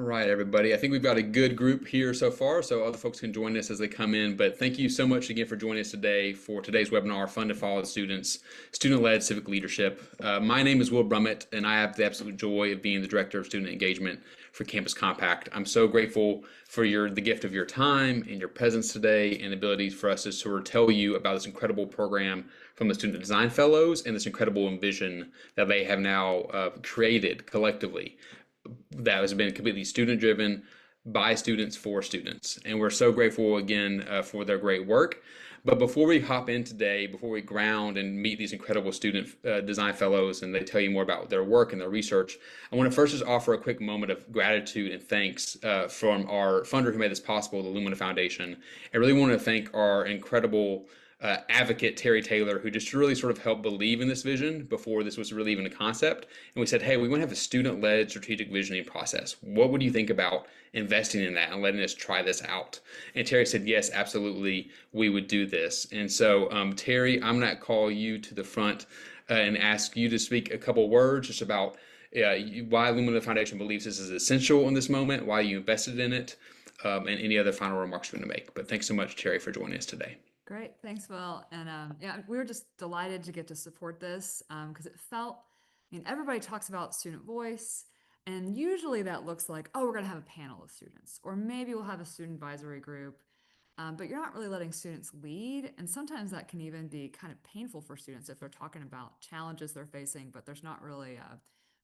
right, everybody. I think we've got a good group here so far, so other folks can join us as they come in. But thank you so much again for joining us today for today's webinar, Fun to Follow the Students, Student-Led Civic Leadership. My name is Will Brummett, and I have the absolute joy of being the Director of Student Engagement for Campus Compact. I'm so grateful for the gift of your time and your presence today and the ability for us to sort of tell you about this incredible program from the Student Design Fellows and this incredible vision that they have now created collectively that has been completely student driven by students for students. And we're so grateful again for their great work. But before we hop in today, before we ground and meet these incredible student design fellows and they tell you more about their work and their research, I want to first just offer a quick moment of gratitude and thanks from our funder who made this possible, the Lumina Foundation. I really want to thank our incredible advocate, Terry Taylor, who just really sort of helped believe in this vision before this was really even a concept. And we said, hey, we want to have a student-led strategic visioning process. What would you think about investing in that and letting us try this out? And Terry said, yes, absolutely, we would do this. And so, Terry, I'm going to call you to the front and ask you to speak a couple words just about why Lumina Foundation believes this is essential in this moment, why you invested in it, and any other final remarks you want to make. But thanks so much, Terry, for joining us today. Great, thanks, Will. And yeah, we were just delighted to get to support this because it felt, everybody talks about student voice, and usually that looks like, oh, we're going to have a panel of students, or maybe we'll have a student advisory group, but you're not really letting students lead. And sometimes that can even be kind of painful for students if they're talking about challenges they're facing, but there's not really a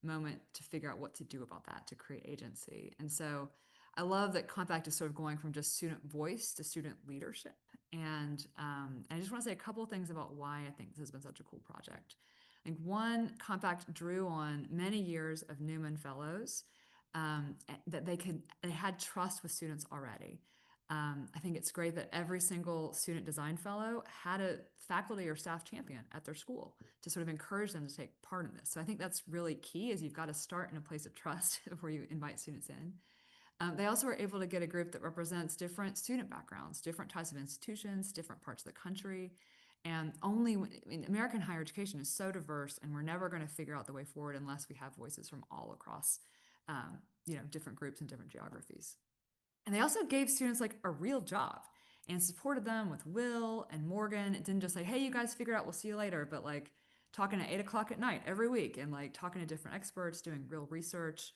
moment to figure out what to do about that, to create agency. And so I love that Compact is sort of going from just student voice to student leadership. And I just want to say a couple of things about why I think this has been such a cool project. I think one, Compact drew on many years of Newman Fellows that they had trust with students already. I think it's great that every single student design fellow had a faculty or staff champion at their school to sort of encourage them to take part in this. So I think that's really key, is you've got to start in a place of trust before you invite students in. They also were able to get a group that represents different student backgrounds, different types of institutions, different parts of the country. And American higher education is so diverse, and we're never going to figure out the way forward unless we have voices from all across, different groups and different geographies. And they also gave students like a real job and supported them with Will and Morgan. It didn't just say, hey, you guys figure it out, we'll see you later, but like talking at 8 o'clock at night every week and like talking to different experts, doing real research.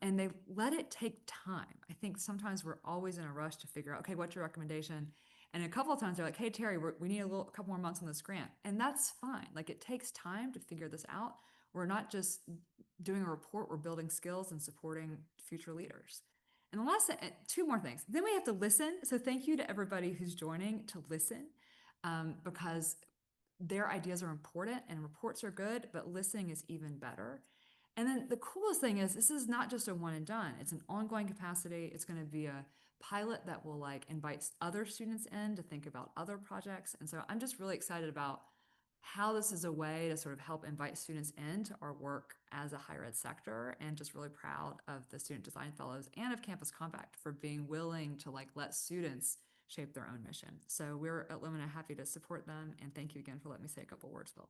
And they let it take time. I think sometimes we're always in a rush to figure out, okay, what's your recommendation? And a couple of times they're like, hey, Terry, we need a couple more months on this grant. And that's fine. Like, it takes time to figure this out. We're not just doing a report, we're building skills and supporting future leaders. And the last, two more things. Then we have to listen. So thank you to everybody who's joining to listen, because their ideas are important and reports are good, but listening is even better. And then the coolest thing is, this is not just a one and done. It's an ongoing capacity. It's going to be a pilot that will like invite other students in to think about other projects. And so I'm just really excited about how this is a way to sort of help invite students into our work as a higher ed sector, and just really proud of the Student Design Fellows and of Campus Compact for being willing to like let students shape their own mission. So we're at Lumina happy to support them, and thank you again for letting me say a couple words, Bill.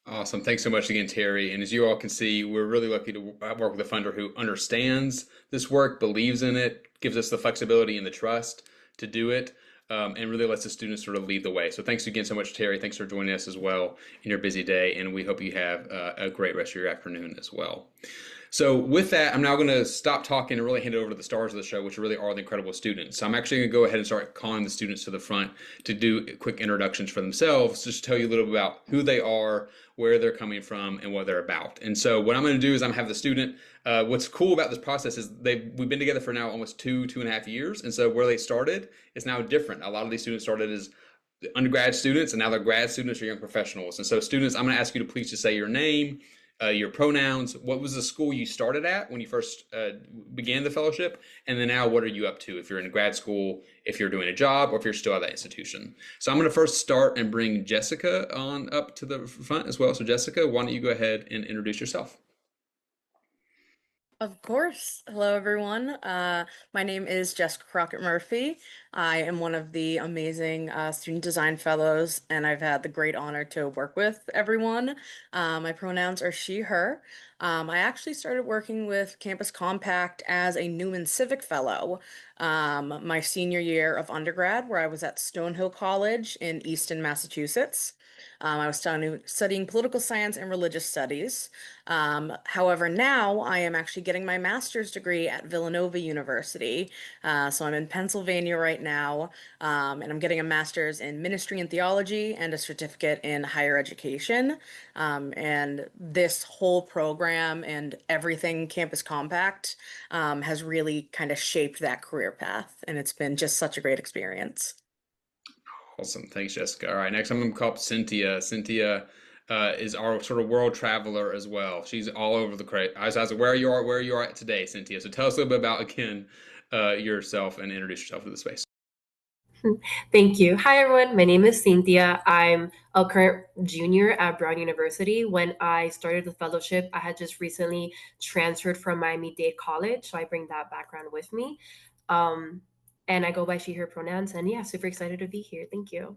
Awesome. Thanks so much again, Terry. And as you all can see, we're really lucky to work with a funder who understands this work, believes in it, gives us the flexibility and the trust to do it, and really lets the students sort of lead the way. So thanks again so much, Terry. Thanks for joining us as well in your busy day. And we hope you have a great rest of your afternoon as well. So with that, I'm now going to stop talking and really hand it over to the stars of the show, which really are the incredible students. So I'm actually going to go ahead and start calling the students to the front to do quick introductions for themselves, just to tell you a little bit about who they are, where they're coming from, and what they're about. And so what I'm going to do is I'm going to have the student, what's cool about this process is we've been together for now almost 2.5 years. And so where they started is now different. A lot of these students started as undergrad students, and now they're grad students or young professionals. And so students, I'm going to ask you to please just say your name, your pronouns, what was the school you started at when you first began the fellowship, and then now what are you up to if you're in grad school, if you're doing a job, or if you're still at that institution. So I'm going to first start and bring Jessica on up to the front as well. So Jessica, why don't you go ahead and introduce yourself? Of course. Hello, everyone. My name is Jessica Crockett Murphy. I am one of the amazing student design fellows, and I've had the great honor to work with everyone. My pronouns are she, her. I actually started working with Campus Compact as a Newman Civic Fellow my senior year of undergrad, where I was at Stonehill College in Easton, Massachusetts. I was studying political science and religious studies. However, now I am actually getting my master's degree at Villanova University. So I'm in Pennsylvania right now, and I'm getting a master's in ministry and theology and a certificate in higher education. And this whole program and everything Campus Compact has really kind of shaped that career path, and it's been just such a great experience. Awesome. Thanks, Jessica. All right, next I'm going to call up Cynthia. Cynthia is our sort of world traveler as well. She's all over the crate. I was asking where you are at today, Cynthia. So tell us a little bit about, again, yourself and introduce yourself to the space. Thank you. Hi, everyone. My name is Cynthia. I'm a current junior at Brown University. When I started the fellowship, I had just recently transferred from Miami-Dade College, so I bring that background with me. Um, and I go by she, her pronouns. And yeah, super excited to be here. Thank you.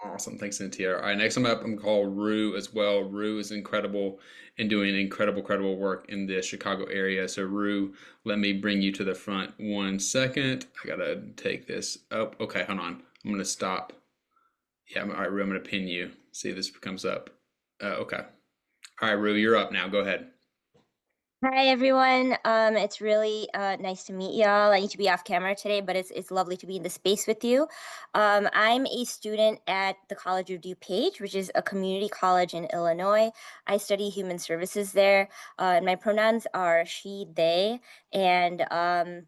Awesome. Thanks, Cynthia. All right, next I'm up, I'm called Rue as well. Rue is incredible and doing incredible work in the Chicago area. So Rue, let me bring you to the front 1 second. I gotta take this up. Okay, hold on. I'm gonna stop. Yeah, all right, Rue, I'm gonna pin you. See if this comes up. Okay. All right, Rue, you're up now. Go ahead. Hi everyone. It's really nice to meet y'all. I need to be off camera today, but it's lovely to be in the space with you. I'm a student at the College of DuPage, which is a community college in Illinois. I study human services there. And my pronouns are she, they, and I'm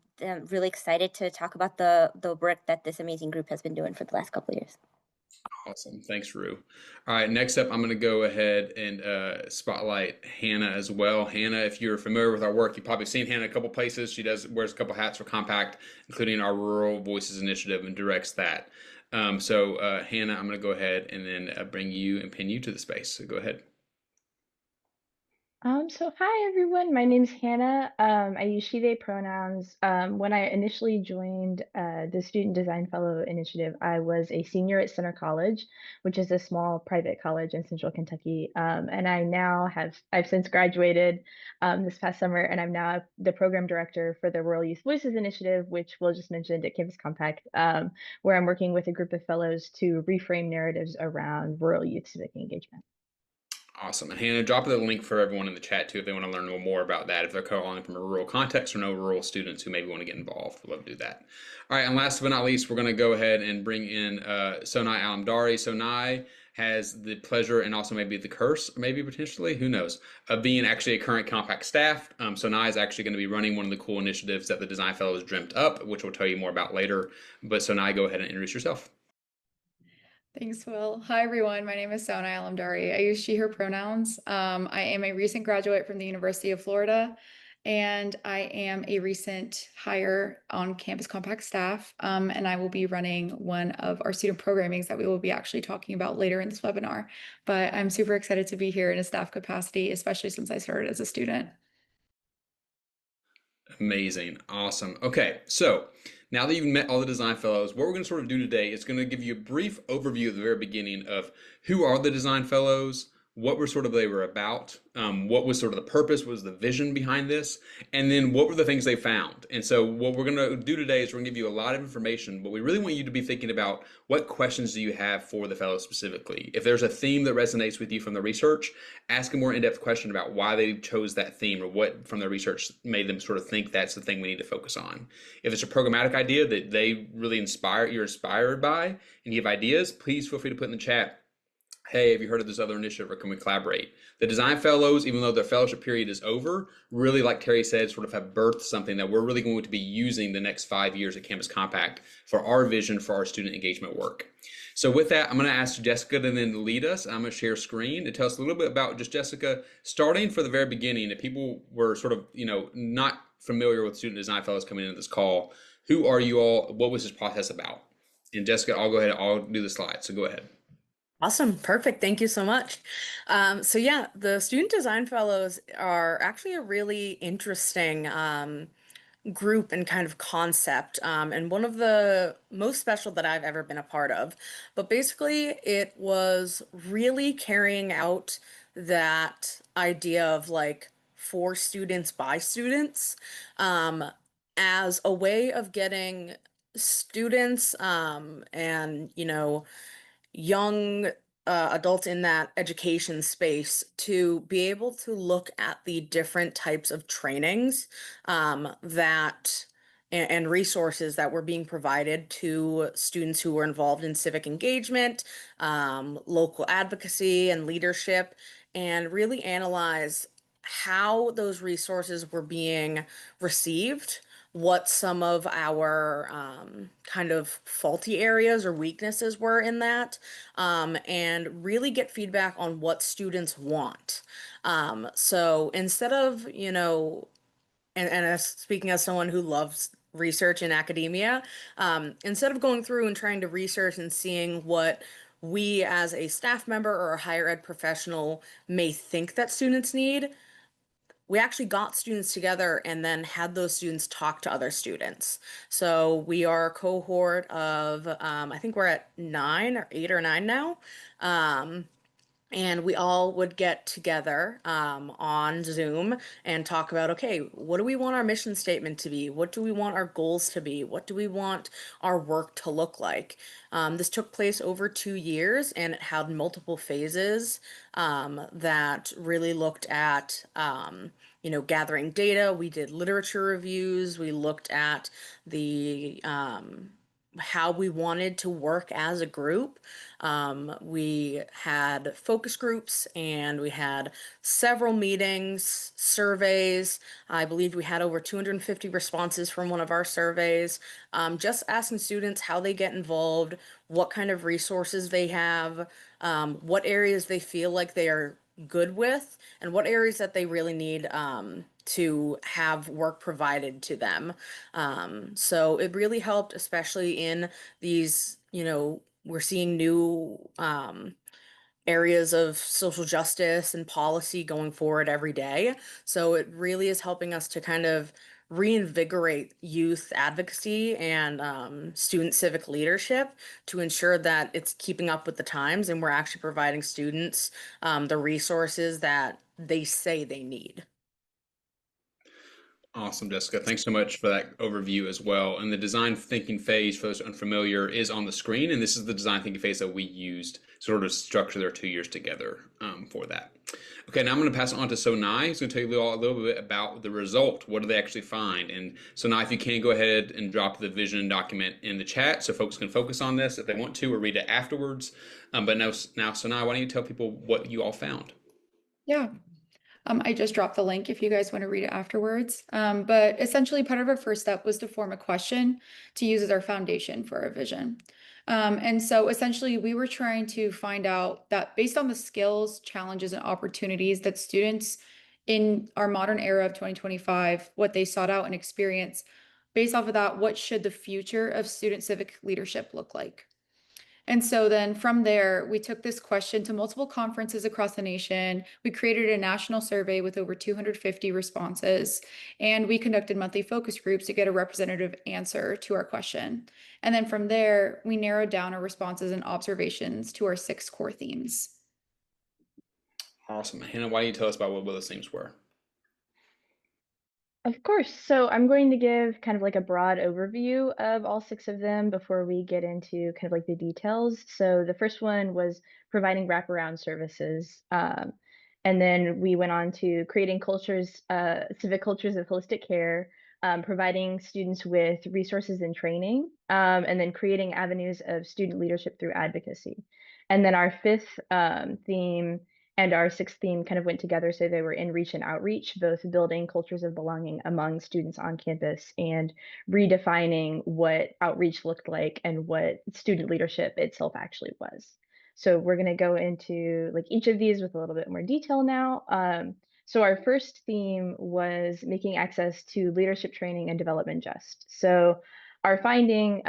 really excited to talk about the work that this amazing group has been doing for the last couple of years. Awesome. Thanks, Rue. All right, next up, I'm going to go ahead and spotlight Hannah as well. Hannah, if you're familiar with our work, you've probably seen Hannah a couple places. She wears a couple hats for Compact, including our Rural Voices Initiative, and directs that. Hannah, I'm going to go ahead and then bring you and pin you to the space. So go ahead. So hi everyone, my name's Hannah. I use she, they pronouns. When I initially joined the Student Design Fellow Initiative, I was a senior at Center College, which is a small private college in Central Kentucky. And I've since graduated this past summer, and I'm now the program director for the Rural Youth Voices Initiative, which Will just mentioned at Campus Compact, where I'm working with a group of fellows to reframe narratives around rural youth civic engagement. Awesome. And Hannah, drop the link for everyone in the chat too if they want to learn a little more about that. If they're calling from a rural context or no rural students who maybe want to get involved, we'd love to do that. All right. And last but not least, we're going to go ahead and bring in Sonai Alamdari. Sonai has the pleasure and also maybe the curse, maybe potentially, who knows, of being actually a current Compact staff. Sonai is actually going to be running one of the cool initiatives that the Design Fellows dreamt up, which we'll tell you more about later. But Sonai, go ahead and introduce yourself. Thanks, Will. Hi, everyone. My name is Sona Alamdari. I use she, her pronouns. I am a recent graduate from the University of Florida, and I am a recent hire on Campus Compact staff. And I will be running one of our student programmings that we will be actually talking about later in this webinar. But I'm super excited to be here in a staff capacity, especially since I started as a student. Amazing. Awesome. Okay. So now that you've met all the design fellows, what we're going to sort of do today is going to give you a brief overview at the very beginning of who are the design fellows, what they were about, what was sort of the purpose, what was the vision behind this, and then what were the things they found. And so what we're going to do today is we're going to give you a lot of information, but we really want you to be thinking about what questions do you have for the fellows specifically. If there's a theme that resonates with you from the research, ask a more in-depth question about why they chose that theme or what from their research made them sort of think that's the thing we need to focus on. If it's a programmatic idea that they really you're inspired by, and you have ideas, please feel free to put in the chat, hey, have you heard of this other initiative or can we collaborate? The design fellows, even though their fellowship period is over, really, like Terry said, sort of have birthed something that we're really going to be using the next 5 years at Campus Compact for our vision for our student engagement work. So with that, I'm going to ask Jessica to then lead us. I'm going to share screen and tell us a little bit about just Jessica, starting for the very beginning. If people were sort of, not familiar with student design fellows coming into this call, who are you all? What was this process about? And Jessica, I'll go ahead. I'll do the slides. So go ahead. Awesome. Perfect. Thank you so much. So yeah, the Student Design Fellows are actually a really interesting group and kind of concept, and one of the most special that I've ever been a part of. But basically, it was really carrying out that idea of like for students by students, um, as a way of getting students, and young adults in that education space to be able to look at the different types of trainings, that and resources that were being provided to students who were involved in civic engagement, local advocacy, and leadership, and really analyze how those resources were being received, what some of our kind of faulty areas or weaknesses were in that, and really get feedback on what students want. So instead of, and as speaking as someone who loves research in academia, instead of going through and trying to research and seeing what we as a staff member or a higher ed professional may think that students need, we actually got students together and then had those students talk to other students. So we are a cohort of, I think we're at 8 or 9 now. And we all would get together on Zoom and talk about, okay, what do we want our mission statement to be? What do we want our goals to be? What do we want our work to look like? This took place over 2 years, and it had multiple phases that really looked at, gathering data. We did literature reviews. We looked at the how we wanted to work as a group. We had focus groups, and we had several meetings, surveys. I believe we had over 250 responses from one of our surveys, just asking students how they get involved, what kind of resources they have, what areas they feel like they are good with, and what areas that they really need to have work provided to them. So it really helped, especially in these, we're seeing new areas of social justice and policy going forward every day. So it really is helping us to kind of reinvigorate youth advocacy and student civic leadership to ensure that it's keeping up with the times and we're actually providing students the resources that they say they need. Awesome, Jessica. Thanks so much for that overview as well. And the design thinking phase, for those unfamiliar, is on the screen. And this is the design thinking phase that we used sort of structure their 2 years together for that. Okay, now I'm going to pass it on to Sonai. He's going to tell you all a little bit about the result. What do they actually find? And Sonai, if you can, go ahead and drop the vision document in the chat so folks can focus on this if they want to or read it afterwards. But now, Sonai, why don't you tell people what you all found? Yeah. I just dropped the link if you guys want to read it afterwards. But essentially, part of our first step was to form a question to use as our foundation for our vision. And so essentially, we were trying to find out that based on the skills, challenges, and opportunities that students in our modern era of 2025, what they sought out and experienced, based off of that, what should the future of student civic leadership look like? And so then from there, we took this question to multiple conferences across the nation. We created a national survey with over 250 responses, and we conducted monthly focus groups to get a representative answer to our question. And then from there, we narrowed down our responses and observations to our 6 core themes. Awesome. Hannah, why don't you tell us about what those themes were? Of course. So I'm going to give kind of like a broad overview of all 6 of them before we get into kind of like the details. So the first one was providing wraparound services. And then we went on to creating cultures, civic cultures of holistic care, providing students with resources and training, and then creating avenues of student leadership through advocacy. And then our 5th theme and our 6th theme kind of went together, so they were in reach and outreach, both building cultures of belonging among students on campus and redefining what outreach looked like and what student leadership itself actually was. So we're going to go into like each of these with a little bit more detail now. So our first theme was making access to leadership training and development just. So our finding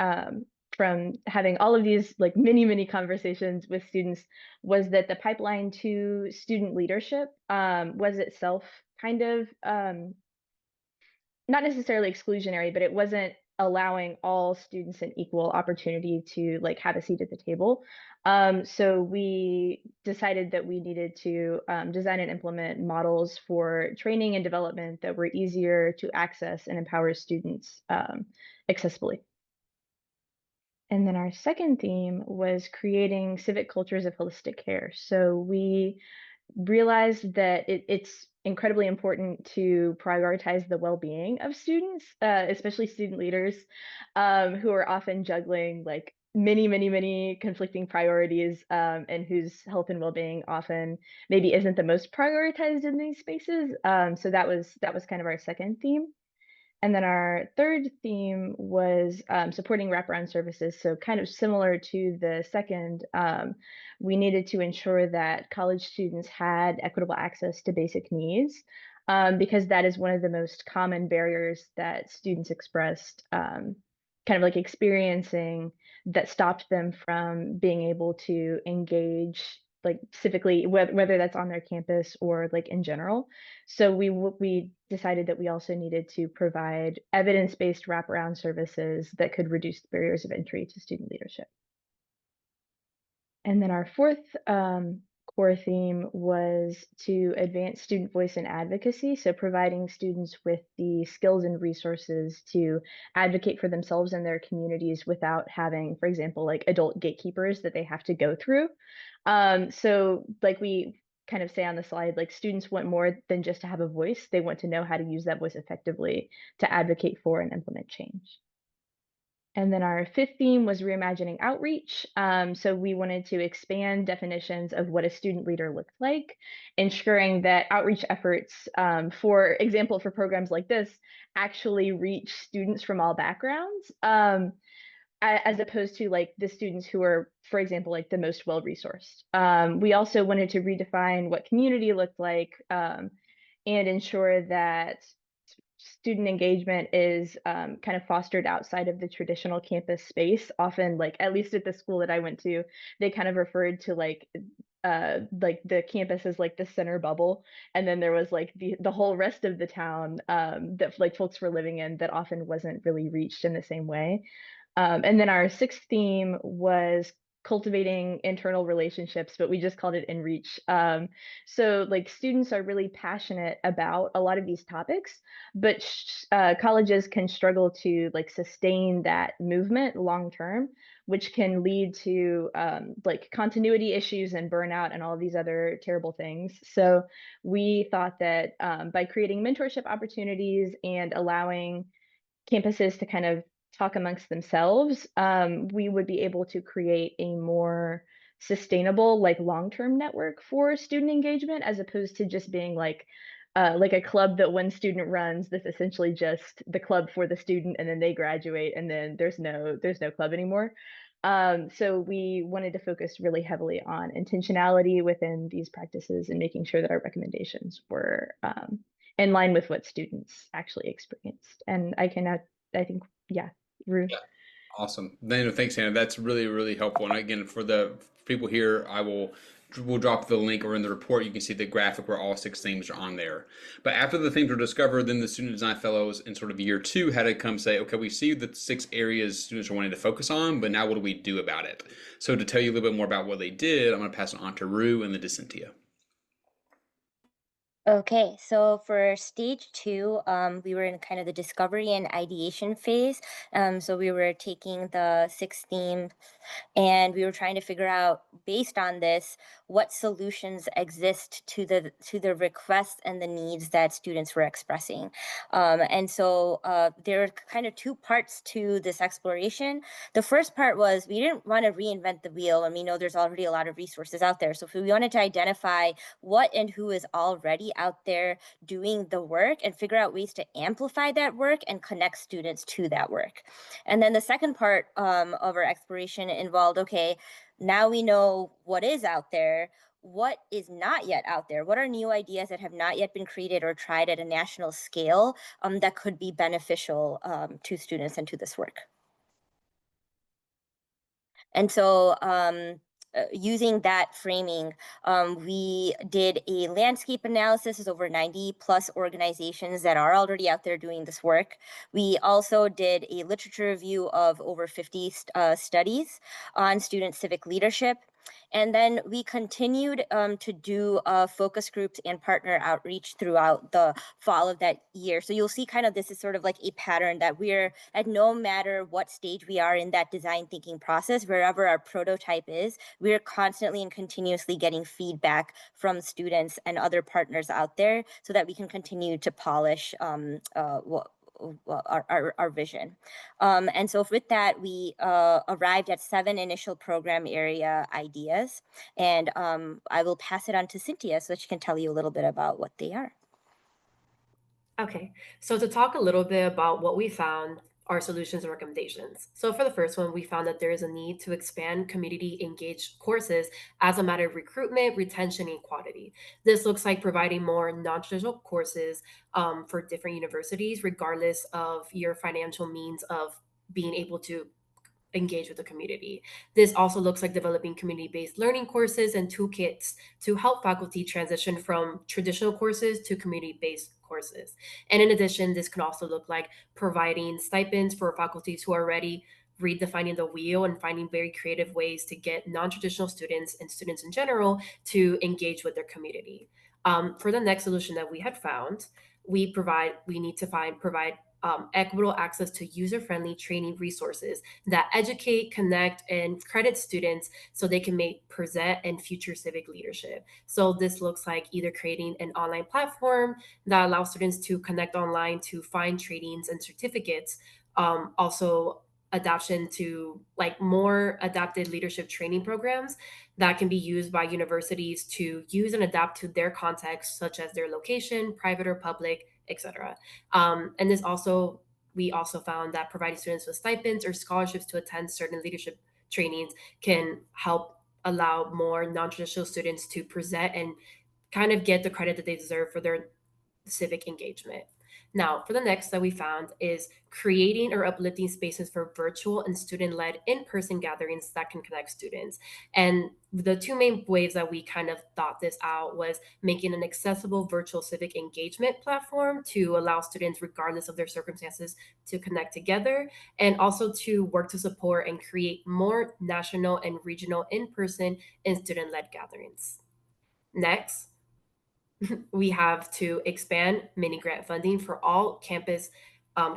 from having all of these like many conversations with students was that the pipeline to student leadership was itself kind of not necessarily exclusionary, but it wasn't allowing all students an equal opportunity to like have a seat at the table. So we decided that we needed to design and implement models for training and development that were easier to access and empower students accessibly. And then our second theme was creating civic cultures of holistic care. So we realized that it's incredibly important to prioritize the well-being of students, especially student leaders, who are often juggling like many conflicting priorities, and whose health and well-being often maybe isn't the most prioritized in these spaces. So that was kind of our second theme. And then our third theme was supporting wraparound services. So kind of similar to the second, we needed to ensure that college students had equitable access to basic needs, because that is one of the most common barriers that students expressed, kind of like experiencing that stopped them from being able to engage like civically, whether that's on their campus or like in general. So we decided that we also needed to provide evidence-based wraparound services that could reduce the barriers of entry to student leadership. And then our fourth core theme was to advance student voice and advocacy. So providing students with the skills and resources to advocate for themselves and their communities without having, for example, like adult gatekeepers that they have to go through. So like we kind of say on the slide, like students want more than just to have a voice. They want to know how to use that voice effectively to advocate for and implement change. And then our fifth theme was reimagining outreach. So we wanted to expand definitions of what a student leader looked like, ensuring that outreach efforts, for example, for programs like this, actually reach students from all backgrounds, as opposed to like the students who are, for example, like the most well-resourced. We also wanted to redefine what community looked like, and ensure that student engagement is kind of fostered outside of the traditional campus space. Often, like at least at the school that I went to, they kind of referred to like the campus as like the center bubble, and then there was like the whole rest of the town that like folks were living in that often wasn't really reached in the same way. And then our sixth theme was cultivating internal relationships, but we just called it InReach. So like students are really passionate about a lot of these topics, but colleges can struggle to like sustain that movement long term, which can lead to like continuity issues and burnout and all of these other terrible things. So we thought that by creating mentorship opportunities and allowing campuses to kind of talk amongst themselves, we would be able to create a more sustainable, like long-term network for student engagement, as opposed to just being like a club that one student runs that's essentially just the club for the student, and then they graduate, and then there's no club anymore. So we wanted to focus really heavily on intentionality within these practices and making sure that our recommendations were in line with what students actually experienced. And I think, yeah, Rue. Yeah. Awesome. Then thanks, Hannah. That's really helpful. And again, for the people here, we'll drop the link, or in the report you can see the graphic where all 6 themes are on there. But after the themes were discovered, then the student design fellows in sort of year 2 had to come say, okay, we see the 6 areas students are wanting to focus on, but now what do we do about it? So to tell you a little bit more about what they did, I'm going to pass it on to Rue and then to Cynthia. Okay, so for stage 2, we were in kind of the discovery and ideation phase. So we were taking the 6 themes and we were trying to figure out, based on this, what solutions exist to the requests and the needs that students were expressing. And so there are kind of 2 parts to this exploration. The first part was we didn't want to reinvent the wheel, and we know there's already a lot of resources out there. So if we wanted to identify what and who is already out there doing the work and figure out ways to amplify that work and connect students to that work. And then the second part of our exploration involved, okay, now we know what is out there. What is not yet out there? What are new ideas that have not yet been created or tried at a national scale that could be beneficial to students and to this work? And so using that framing, we did a landscape analysis of over 90 plus organizations that are already out there doing this work. We also did a literature review of over 50 studies on student civic leadership. And then we continued to do focus groups and partner outreach throughout the fall of that year. So you'll see kind of this is sort of like a pattern that we're at, no matter what stage we are in that design thinking process, wherever our prototype is, we're constantly and continuously getting feedback from students and other partners out there so that we can continue to polish our vision. And so with that, we arrived at 7 initial program area ideas. And I will pass it on to Cynthia so she can tell you a little bit about what they are. Okay, so to talk a little bit about what we found, our solutions and recommendations. So for the first one, we found that there is a need to expand community engaged courses as a matter of recruitment, retention, and quality. This looks like providing more non-traditional courses for different universities, regardless of your financial means of being able to engage with the community. This also looks like developing community-based learning courses and toolkits to help faculty transition from traditional courses to community-based courses. And in addition, this could also look like providing stipends for faculties who are already redefining the wheel and finding very creative ways to get non-traditional students and students in general to engage with their community. For the next solution that we had found, we need to provide equitable access to user-friendly training resources that educate, connect, and credit students so they can present and future civic leadership. So this looks like either creating an online platform that allows students to connect online to find trainings and certificates, also adaptation to like more adapted leadership training programs that can be used by universities to use and adapt to their context, such as their location, private or public, etc. And we also found that providing students with stipends or scholarships to attend certain leadership trainings can help allow more non-traditional students to present and kind of get the credit that they deserve for their civic engagement. Now, for the next that we found is creating or uplifting spaces for virtual and student-led in-person gatherings that can connect students. And the two main ways that we kind of thought this out was making an accessible virtual civic engagement platform to allow students, regardless of their circumstances, to connect together, and also to work to support and create more national and regional in-person and student-led gatherings. Next, we have to expand mini grant funding for all campus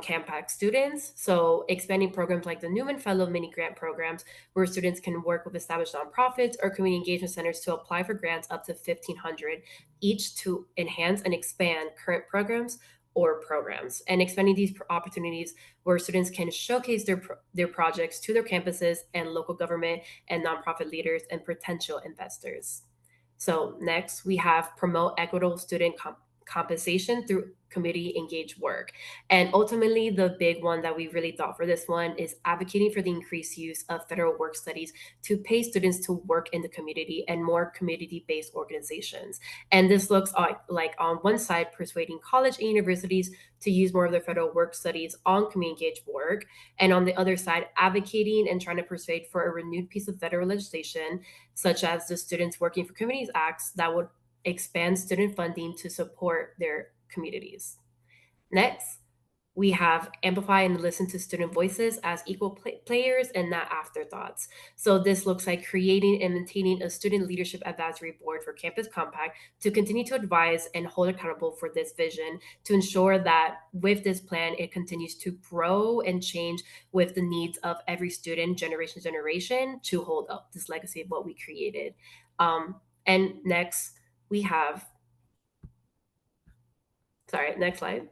Campact students. So expanding programs like the Newman Fellow mini grant programs, where students can work with established nonprofits or community engagement centers to apply for grants up to $1,500 each to enhance and expand current programs or programs, and expanding these opportunities where students can showcase their projects to their campuses and local government and nonprofit leaders and potential investors. So next, we have promote equitable student compensation through community engaged work. And ultimately, the big one that we really thought for this one is advocating for the increased use of federal work studies to pay students to work in the community and more community-based organizations. And this looks like on one side, persuading college and universities to use more of their federal work studies on community engaged work. And on the other side, advocating and trying to persuade for a renewed piece of federal legislation, such as the Students Working for Communities Acts, that would expand student funding to support their communities. Next, we have amplify and listen to student voices as equal players and not afterthoughts. So this looks like creating and maintaining a student leadership advisory board for Campus Compact to continue to advise and hold accountable for this vision to ensure that with this plan, it continues to grow and change with the needs of every student, generation to generation, to hold up this legacy of what we created. And next, we have, next slide.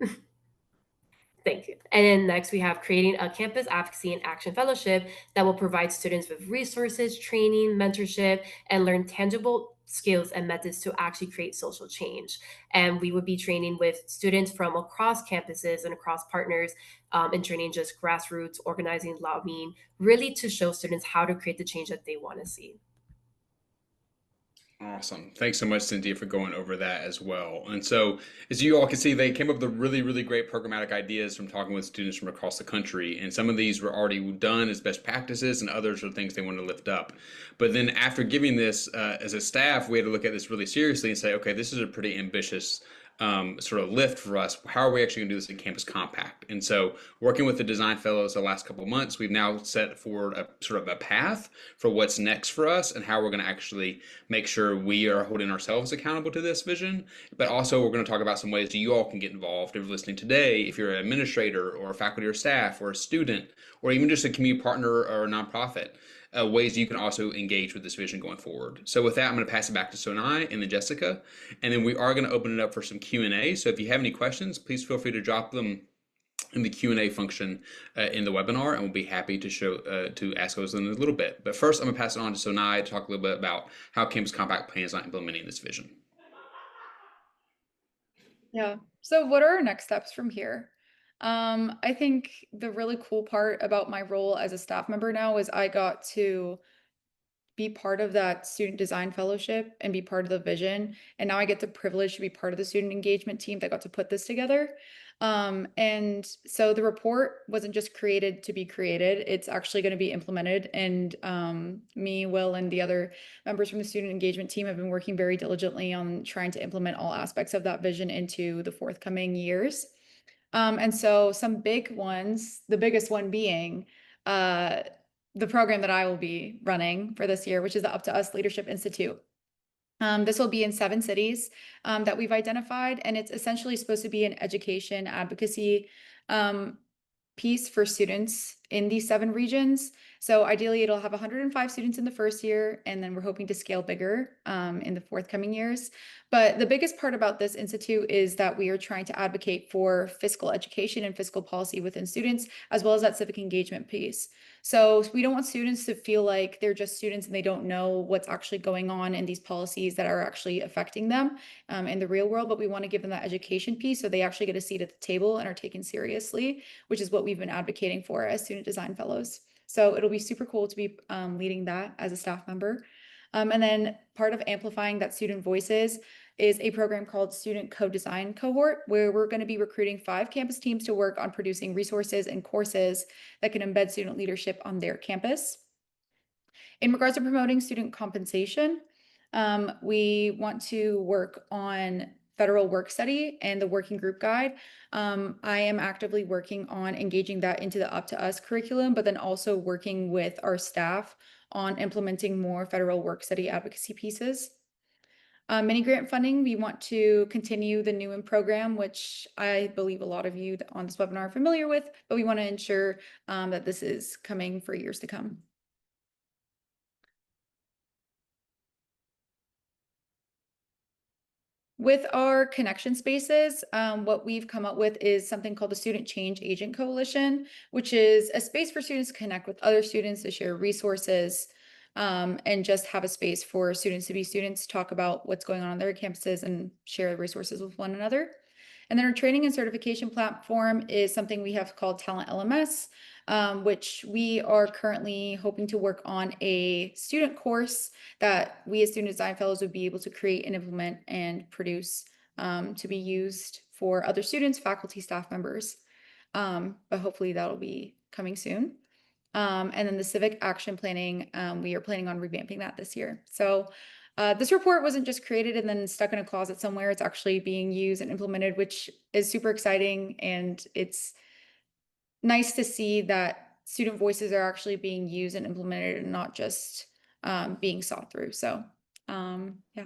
Thank you. And then next, we have creating a campus advocacy and action fellowship that will provide students with resources, training, mentorship, and learn tangible skills and methods to actually create social change. And we would be training with students from across campuses and across partners and training just grassroots, organizing, lobbying, really to show students how to create the change that they want to see. Awesome. Thanks so much, Cynthia, for going over that as well. And so, as you all can see, they came up with really, really great programmatic ideas from talking with students from across the country. And some of these were already done as best practices, and others are things they want to lift up. But then, after giving this as a staff, we had to look at this really seriously and say, okay, this is a pretty ambitious sort of lift for us. How are we actually going to do this in Campus Compact? And so, working with the design fellows the last couple of months, we've now set forward a sort of a path for what's next for us and how we're going to actually make sure we are holding ourselves accountable to this vision. But also, we're going to talk about some ways that you all can get involved. If you're listening today, if you're an administrator or a faculty or staff or a student, or even just a community partner or a nonprofit, ways you can also engage with this vision going forward. So with that, I'm going to pass it back to Sonai and then Jessica, and then we are going to open it up for some Q&A. So if you have any questions, please feel free to drop them in the Q&A function in the webinar, and we'll be happy to to ask those in a little bit. But first, I'm going to pass it on to Sonai to talk a little bit about how Campus Compact plans on implementing this vision. Yeah. So what are our next steps from here? I think the really cool part about my role as a staff member now is I got to be part of that student design fellowship and be part of the vision. And now I get the privilege to be part of the student engagement team that got to put this together. And so the report wasn't just created to be created, it's actually going to be implemented. And me, Will, and the other members from the student engagement team have been working very diligently on trying to implement all aspects of that vision into the forthcoming years. And so some big ones, the biggest one being the program that I will be running for this year, which is the Up to Us Leadership Institute. This will be in 7 cities that we've identified, and it's essentially supposed to be an education advocacy piece for students in these 7 regions. So ideally, it'll have 105 students in the first year, and then we're hoping to scale bigger in the forthcoming years. But the biggest part about this institute is that we are trying to advocate for fiscal education and fiscal policy within students, as well as that civic engagement piece. So we don't want students to feel like they're just students and they don't know what's actually going on in these policies that are actually affecting them in the real world, but we want to give them that education piece so they actually get a seat at the table and are taken seriously, which is what we've been advocating for as student design fellows. So it'll be super cool to be leading that as a staff member. And then part of amplifying that student voices is a program called Student Co-Design Cohort, where we're going to be recruiting 5 campus teams to work on producing resources and courses that can embed student leadership on their campus. In regards to promoting student compensation, we want to work on federal work study and the working group guide. I am actively working on engaging that into the Up to Us curriculum, but then also working with our staff on implementing more federal work study advocacy pieces. Mini grant funding, we want to continue the New In program, which I believe a lot of you on this webinar are familiar with, but we want to ensure that this is coming for years to come. With our connection spaces, what we've come up with is something called the Student Change Agent Coalition, which is a space for students to connect with other students, to share resources, and just have a space for students to be students, talk about what's going on their campuses and share resources with one another. And then our training and certification platform is something we have called Talent LMS, which we are currently hoping to work on a student course that we as student design fellows would be able to create and implement and produce to be used for other students, faculty, staff members. But hopefully that'll be coming soon. And then the civic action planning, we are planning on revamping that this year. So this report wasn't just created and then stuck in a closet somewhere. It's actually being used and implemented, which is super exciting. And it's nice to see that student voices are actually being used and implemented and not just being sought through. So yeah.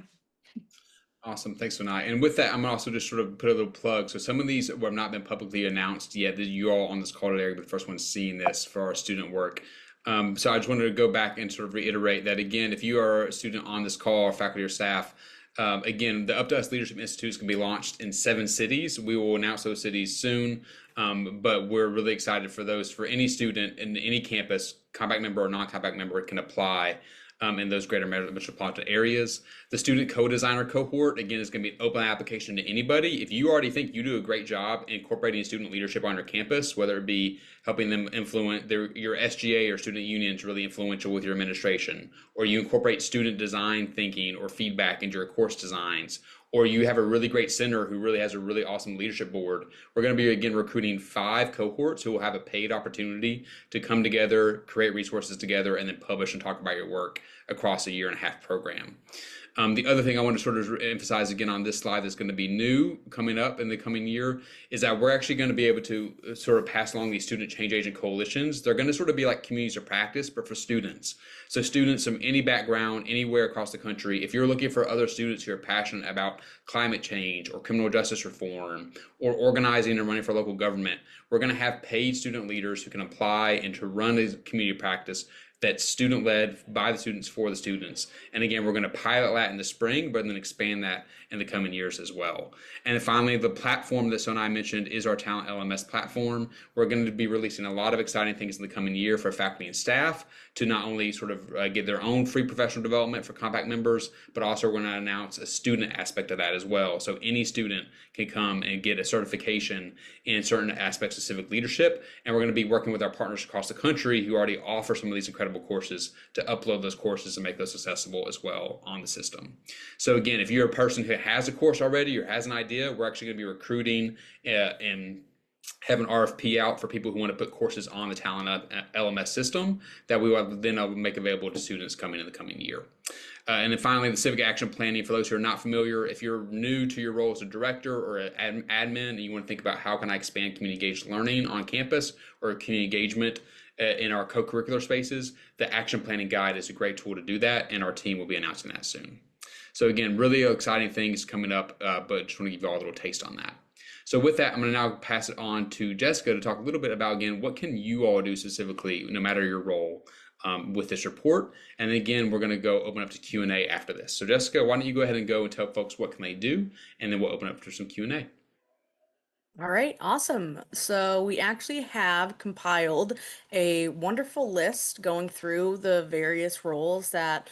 Awesome. Thanks, Vinay. And with that, I'm gonna also just sort of put a little plug. So some of these have not been publicly announced yet, that you all on this call today are the first ones seeing this for our student work. So I just wanted to go back and sort of reiterate that again, if you are a student on this call or faculty or staff, again, the Up to Us Leadership Institute is going to be launched in 7 cities. We will announce those cities soon, but we're really excited for those. For any student in any campus, compact member or non-compact member can apply in those greater metropolitan areas. The student co-designer cohort, again, is going to be an open application to anybody. If you already think you do a great job incorporating student leadership on your campus, whether it be helping them influence your SGA or student union is really influential with your administration, or you incorporate student design thinking or feedback into your course designs, or you have a really great center who really has a really awesome leadership board, we're going to be, again, recruiting 5 cohorts who will have a paid opportunity to come together, create resources together, and then publish and talk about your work across a 1.5-year program. The other thing I want to sort of emphasize again on this slide that's going to be new coming up in the coming year is that we're actually going to be able to sort of pass along these student change agent coalitions. They're going to sort of be like communities of practice, but for students. So students from any background, anywhere across the country, if you're looking for other students who are passionate about climate change or criminal justice reform or organizing and running for local government, we're going to have paid student leaders who can apply and to run a community practice that's student-led by the students for the students. And again, we're going to pilot that in the spring, but then expand that in the coming years as well. And then finally, the platform that Sonai mentioned is our Talent LMS platform. We're going to be releasing a lot of exciting things in the coming year for faculty and staff to not only sort of get their own free professional development for Compact members, but also we're going to announce a student aspect of that as well. So any student can come and get a certification in certain aspects of civic leadership. And we're going to be working with our partners across the country who already offer some of these incredible courses to upload those courses and make those accessible as well on the system. So again, if you're a person who has a course already or has an idea, we're actually going to be recruiting and have an RFP out for people who want to put courses on the Talent LMS system that we will then make available to students coming in the coming year. And then finally, the civic action planning. For those who are not familiar, if you're new to your role as a director or an admin and you want to think about how can I expand community engaged learning on campus or community engagement in our co-curricular spaces, the action planning guide is a great tool to do that, and our team will be announcing that soon. So again, really exciting things coming up, but just want to give you all a little taste on that. So with that, I'm going to now pass it on to Jessica to talk a little bit about, again, what can you all do specifically, no matter your role, with this report. And again, we're going to go open up to Q&A after this. So Jessica, why don't you go ahead and go and tell folks what can they do, and then we'll open up for some Q&A. All right, awesome. So we actually have compiled a wonderful list going through the various roles that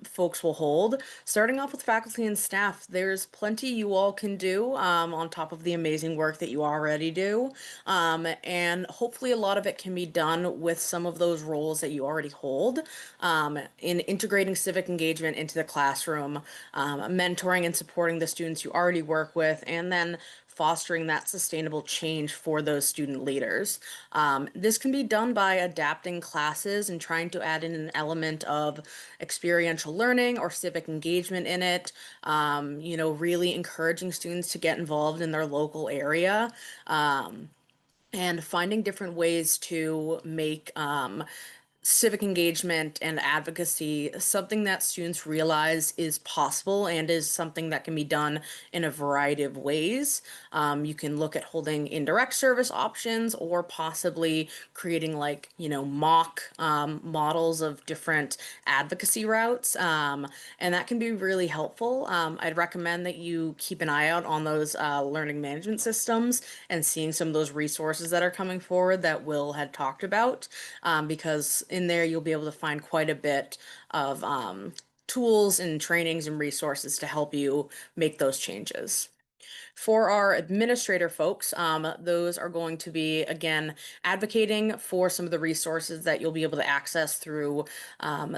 folks will hold. Starting off with faculty and staff, there's plenty you all can do on top of the amazing work that you already do. And hopefully a lot of it can be done with some of those roles that you already hold in integrating civic engagement into the classroom, mentoring and supporting the students you already work with, and then fostering that sustainable change for those student leaders. This can be done by adapting classes and trying to add in an element of experiential learning or civic engagement in it, really encouraging students to get involved in their local area, and finding different ways to make civic engagement and advocacy something that students realize is possible and is something that can be done in a variety of ways. You can look at holding indirect service options or possibly creating mock models of different advocacy routes. And that can be really helpful. I'd recommend that you keep an eye out on those learning management systems and seeing some of those resources that are coming forward that Will had talked about, because in there you'll be able to find quite a bit of tools and trainings and resources to help you make those changes. For our administrator folks, those are going to be, again, advocating for some of the resources that you'll be able to access through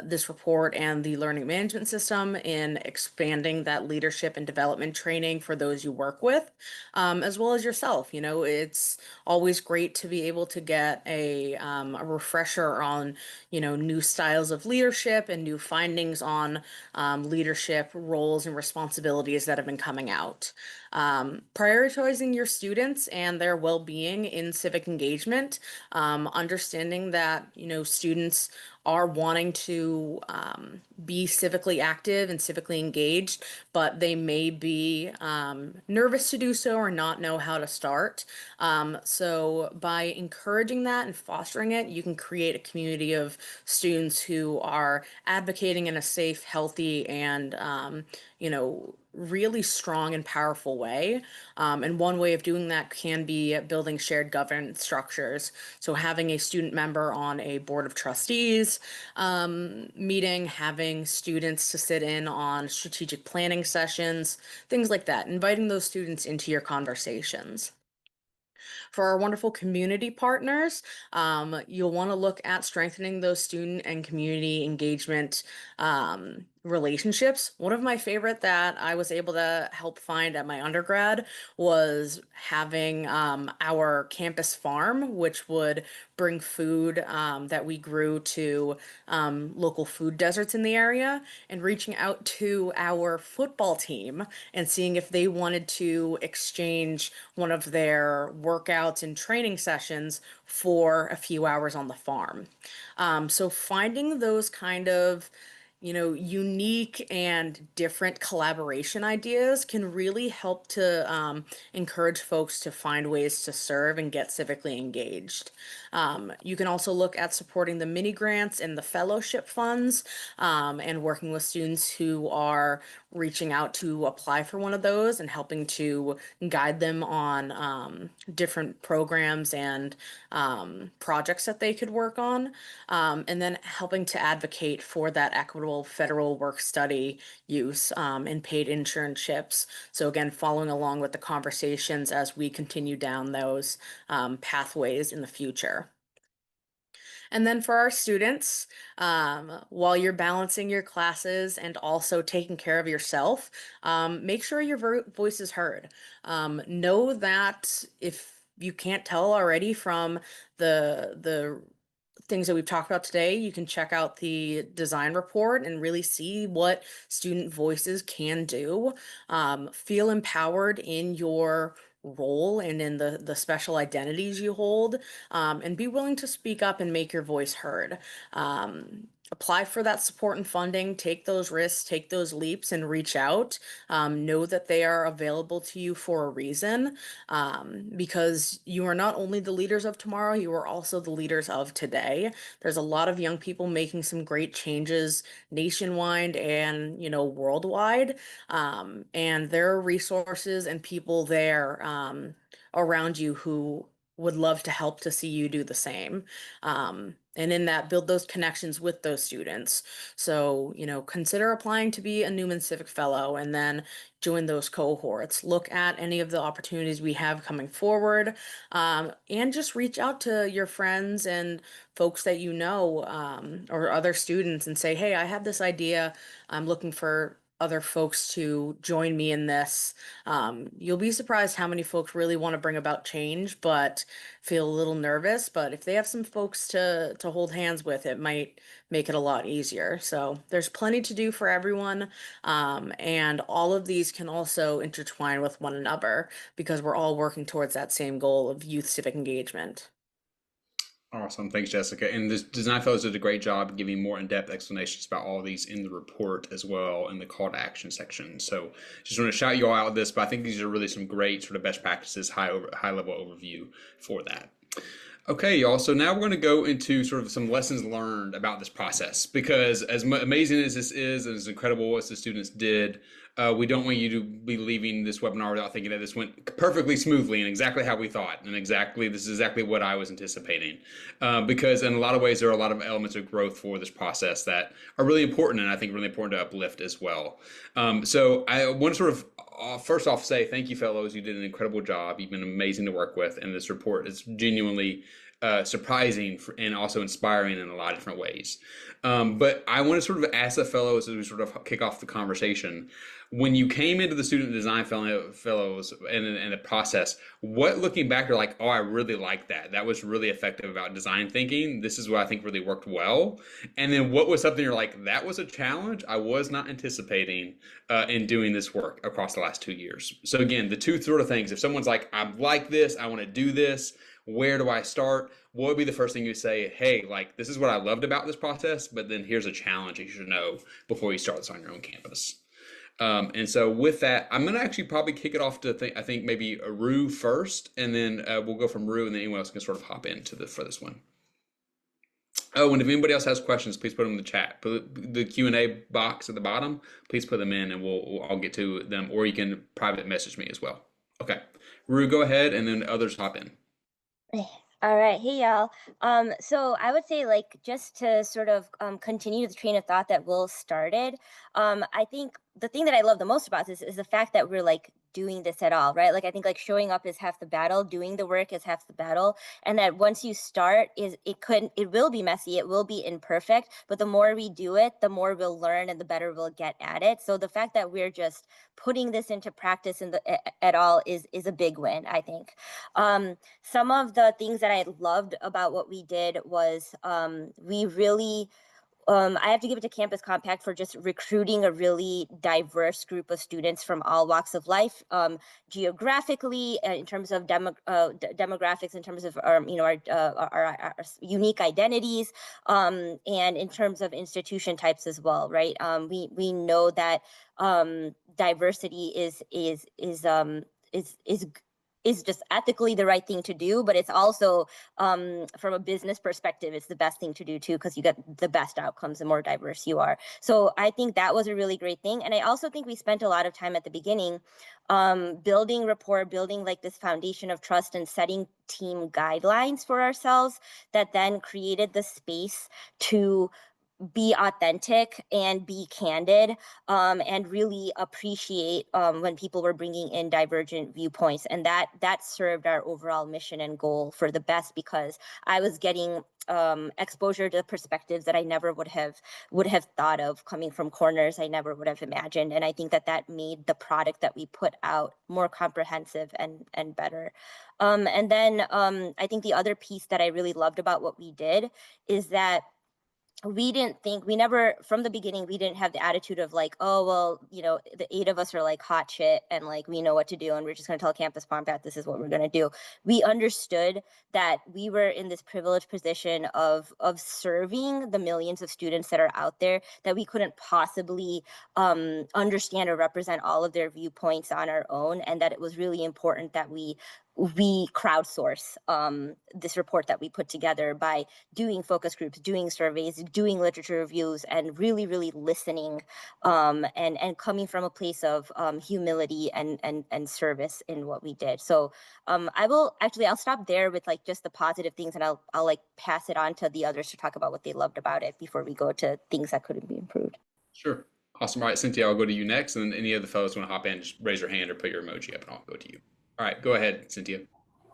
this report and the learning management system in expanding that leadership and development training for those you work with, as well as yourself. It's always great to be able to get a refresher on, new styles of leadership and new findings on leadership roles and responsibilities that have been coming out. Prioritizing your students and their well-being in civic engagement, understanding that, students are wanting to be civically active and civically engaged, but they may be nervous to do so or not know how to start. So by encouraging that and fostering it, you can create a community of students who are advocating in a safe, healthy, and really strong and powerful way. And one way of doing that can be building shared governance structures. So having a student member on a board of trustees, meeting, having students to sit in on strategic planning sessions, things like that, inviting those students into your conversations. For our wonderful community partners, you'll want to look at strengthening those student and community engagement relationships. One of my favorite that I was able to help find at my undergrad was having our campus farm, which would bring food that we grew to local food deserts in the area, and reaching out to our football team and seeing if they wanted to exchange one of their workouts and training sessions for a few hours on the farm. So finding those kind of unique and different collaboration ideas can really help to encourage folks to find ways to serve and get civically engaged. You can also look at supporting the mini grants and the fellowship funds, and working with students who are reaching out to apply for one of those and helping to guide them on different programs and projects that they could work on, and then helping to advocate for that equitable federal work study use and paid internships. So again, following along with the conversations as we continue down those pathways in the future. And then for our students, while you're balancing your classes and also taking care of yourself, make sure your voice is heard. Know that if you can't tell already from the things that we've talked about today, you can check out the design report and really see what student voices can do. Feel empowered in your role and in the special identities you hold, and be willing to speak up and make your voice heard. Apply for that support and funding, take those risks, take those leaps, and reach out. Know that they are available to you for a reason, because you are not only the leaders of tomorrow, you are also the leaders of today. There's a lot of young people making some great changes nationwide and, worldwide. And there are resources and people there around you who would love to help to see you do the same. And in that, build those connections with those students. So, consider applying to be a Newman Civic Fellow and then join those cohorts. Look at any of the opportunities we have coming forward, and just reach out to your friends and folks that or other students and say, hey, I have this idea. I'm looking for other folks to join me in this. You'll be surprised how many folks really want to bring about change, but feel a little nervous. But if they have some folks to hold hands with, it might make it a lot easier. So there's plenty to do for everyone. And all of these can also intertwine with one another because we're all working towards that same goal of youth civic engagement. Awesome. Thanks, Jessica. And the Design Fellows did a great job giving more in-depth explanations about all of these in the report as well in the call to action section. So just want to shout you all out this, but I think these are really some great sort of best practices, high level overview for that. Okay, y'all. So now we're going to go into sort of some lessons learned about this process, because as amazing as this is and as incredible as the students did, we don't want you to be leaving this webinar without thinking that this went perfectly smoothly and exactly how we thought, and this is exactly what I was anticipating. Because in a lot of ways, there are a lot of elements of growth for this process that are really important, and I think really important to uplift as well. So I want to sort of first off say thank you, fellows. You did an incredible job. You've been amazing to work with, and this report is genuinely surprising and also inspiring in a lot of different ways. But I want to sort of ask the fellows as we sort of kick off the conversation, when you came into the student design fellows and the process, what looking back you're like, oh, I really like that. That was really effective about design thinking. This is what I think really worked well. And then what was something you're like, that was a challenge I was not anticipating in doing this work across the last 2 years. So again, the two sort of things, if someone's like, I like this, I want to do this, where do I start? What would be the first thing you say? Hey, like, this is what I loved about this process, but then here's a challenge you should know before you start this on your own campus. And so with that, I'm going to actually probably kick it off to I think maybe Rue first, and then we'll go from Rue, and then anyone else can sort of hop into for this one. Oh, and if anybody else has questions, please put them in the chat. Put the Q&A box at the bottom. Please put them in, and I'll get to them, or you can private message me as well. Okay, Rue, go ahead, and then others hop in. All right, hey y'all. So I would say, like, just to sort of continue the train of thought that Will started. I think the thing that I love the most about this is the fact that we're like doing this at all, right? Like, I think like showing up is half the battle, doing the work is half the battle, and that once you start, it will be messy, it will be imperfect, but the more we do it, the more we'll learn and the better we'll get at it. So the fact that we're just putting this into practice at all is a big win, I think. Some of the things that I loved about what we did was we really I have to give it to Campus Compact for just recruiting a really diverse group of students from all walks of life, geographically, in terms of demographics, in terms of our unique identities, and in terms of institution types as well, right? We know that diversity is just ethically the right thing to do, but it's also from a business perspective, it's the best thing to do too, because you get the best outcomes the more diverse you are. So I think that was a really great thing. And I also think we spent a lot of time at the beginning building rapport, building like this foundation of trust and setting team guidelines for ourselves that then created the space to be authentic and be candid, and really appreciate when people were bringing in divergent viewpoints, and that served our overall mission and goal for the best, because I was getting exposure to perspectives that I never would have thought of, coming from corners I never would have imagined, and I think that made the product that we put out more comprehensive and better. And then I think the other piece that I really loved about what we did is that we never, from the beginning, we didn't have the attitude of like, oh, well, the 8 of us are like hot shit and like we know what to do and we're just going to tell Campus Compact this is what we're going to do. We understood that we were in this privileged position of serving the millions of students that are out there, that we couldn't possibly understand or represent all of their viewpoints on our own, and that it was really important that we crowdsource this report that we put together by doing focus groups, doing surveys, doing literature reviews, and really, really listening, and coming from a place of humility and service in what we did. So I'll stop there with like just the positive things, and I'll like pass it on to the others to talk about what they loved about it before we go to things that couldn't be improved. Sure. Awesome. All right, Cynthia, I'll go to you next, and then any of the fellows want to hop in, just raise your hand or put your emoji up, and I'll go to you. All right, go ahead, Cynthia.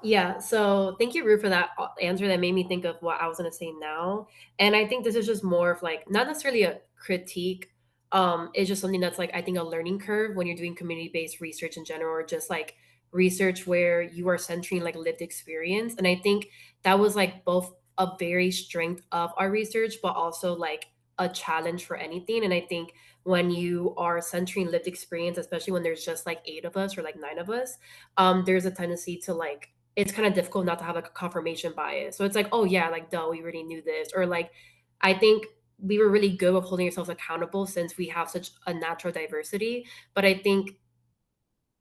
Yeah, so thank you, Rue, for that answer that made me think of what I was gonna say now. And I think this is just more of like not necessarily a critique. It's just something that's like I think a learning curve when you're doing community-based research in general, or just like research where you are centering like lived experience. And I think that was like both a very strength of our research, but also like a challenge for anything. And I think when you are centering lived experience, especially when there's just like 8 of us or like 9 of us, there's a tendency to like it's kind of difficult not to have like a confirmation bias. So it's like, oh yeah, like duh, we already knew this. Or like I think we were really good with holding ourselves accountable since we have such a natural diversity. But I think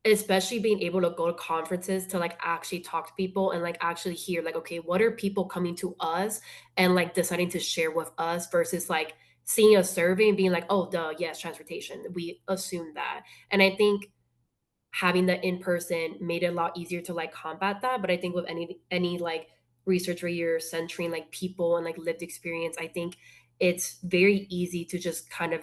especially being able to go to conferences to like actually talk to people and like actually hear like, okay, what are people coming to us and like deciding to share with us versus like seeing a survey and being like, oh duh, yes, transportation. We assume that. And I think having that in person made it a lot easier to like combat that. But I think with any like research where you're centering like people and like lived experience, I think it's very easy to just kind of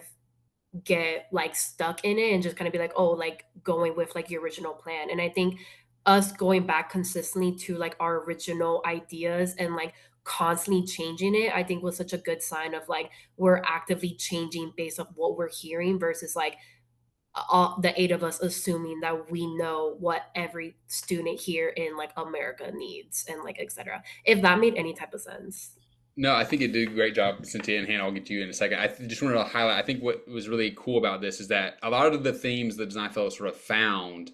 get like stuck in it and just kind of be like, oh, like going with like your original plan. And I think us going back consistently to like our original ideas and like constantly changing it, I think was such a good sign of like we're actively changing based off what we're hearing versus like the 8 of us assuming that we know what every student here in like America needs and like etc. If that made any type of sense. No, I think it did a great job, Cynthia, and Hannah, I'll get to you in a second. Just wanted to highlight, I think what was really cool about this is that a lot of the themes the Design Fellows sort of found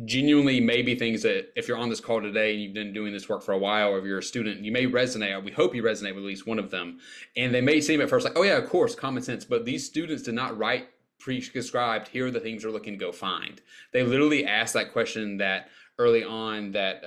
genuinely may be things that if you're on this call today and you've been doing this work for a while, or if you're a student, you may resonate, or we hope you resonate with at least one of them. And they may seem at first like, oh yeah, of course, common sense, but these students did not write prescribed, here are the things we're looking to go find. They literally asked that question that early on that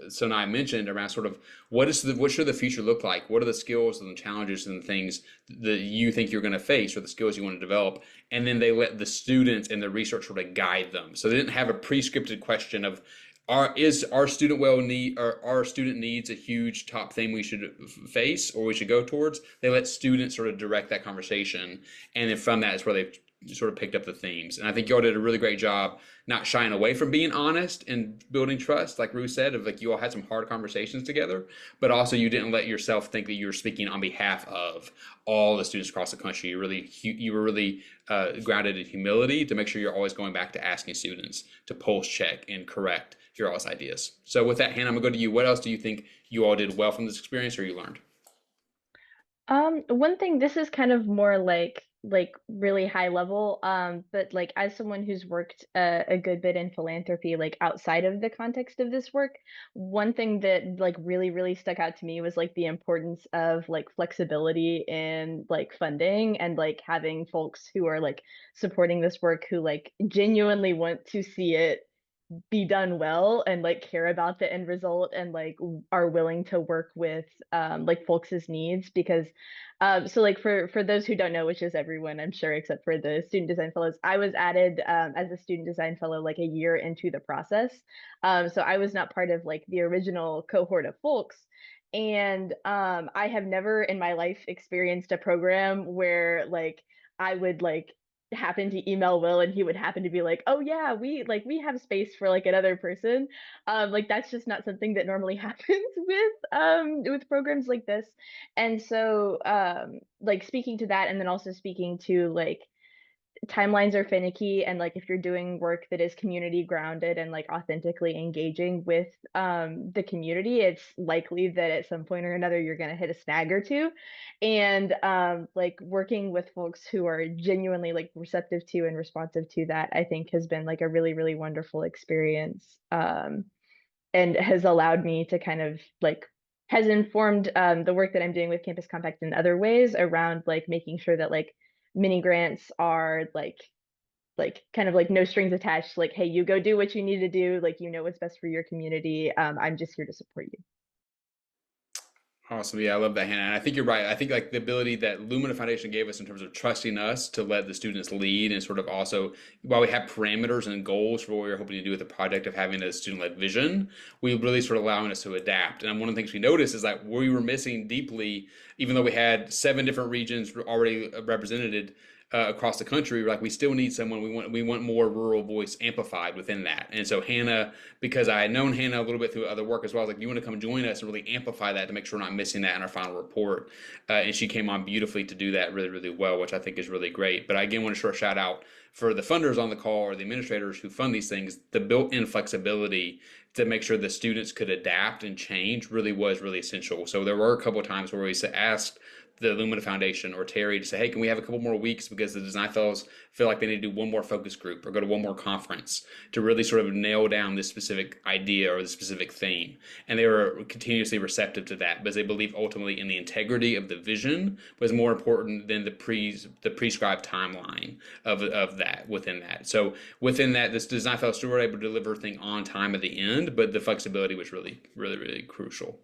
Sonai mentioned around sort of what should the future look like? What are the skills and the challenges and the things that you think you're going to face, or the skills you want to develop? And then they let the students and the research sort of guide them. So they didn't have a prescripted question of our student well need, or our student needs a huge top thing we should face or we should go towards? They let students sort of direct that conversation, and then from that is where they've sort of picked up the themes. And I think y'all did a really great job not shying away from being honest and building trust, like Ruth said, of like you all had some hard conversations together, but also you didn't let yourself think that you were speaking on behalf of all the students across the country. You were really grounded in humility to make sure you're always going back to asking students to pulse check and correct your all's ideas. So with that, Hannah, I'm gonna go to you. What else do you think you all did well from this experience, or you learned? One thing, this is kind of more like really high level, but like as someone who's worked a good bit in philanthropy, like outside of the context of this work, one thing that like really stuck out to me was like the importance of like flexibility in like funding, and like having folks who are like supporting this work who like genuinely want to see it be done well and like care about the end result, and like are willing to work with like folks' needs. Because so like for those who don't know, which is everyone I'm sure except for the student design fellows, I was added as a student design fellow like a year into the process. So I was not part of like the original cohort of folks, and I have never in my life experienced a program where like I would like happen to email Will and he would happen to be like, "Oh yeah, we have space for like another person." Like that's just not something that normally happens with programs like this. And so like speaking to that, and then also speaking to like timelines are finicky, and like if you're doing work that is community grounded and like authentically engaging with the community, it's likely that at some point or another you're going to hit a snag or two. And like working with folks who are genuinely like receptive to and responsive to that, I think has been like a really wonderful experience, and has allowed me to kind of like has informed the work that I'm doing with Campus Compact in other ways around like making sure that like mini grants are like kind of like no strings attached, like, hey, you go do what you need to do, like you know what's best for your community. I'm just here to support you. Awesome. Yeah, I love that, Hannah. And I think you're right. I think like the ability that Lumina Foundation gave us in terms of trusting us to let the students lead, and sort of also, while we have parameters and goals for what we were hoping to do with the project of having a student-led vision, we really sort of allowing us to adapt. And one of the things we noticed is that we were missing deeply, even though we had 7 different regions already represented across the country, like we still need someone. We want more rural voice amplified within that. And so Hannah, because I had known Hannah a little bit through other work as well, I was like, you want to come join us and really amplify that to make sure we're not missing that in our final report. And she came on beautifully to do that really well, which I think is really great. But I again want to short shout out for the funders on the call, or the administrators who fund these things. The built-in flexibility to make sure the students could adapt and change was really essential. So there were a couple of times where we asked the Lumina Foundation or Terry to say, hey, can we have a couple more weeks because the design fellows feel like they need to do one more focus group or go to one more conference to really sort of nail down this specific idea or the specific theme. And they were continuously receptive to that because they believe ultimately in the integrity of the vision was more important than the prescribed timeline of that within that. So within that, this design fellows still were able to deliver thing on time at the end, but the flexibility was really crucial.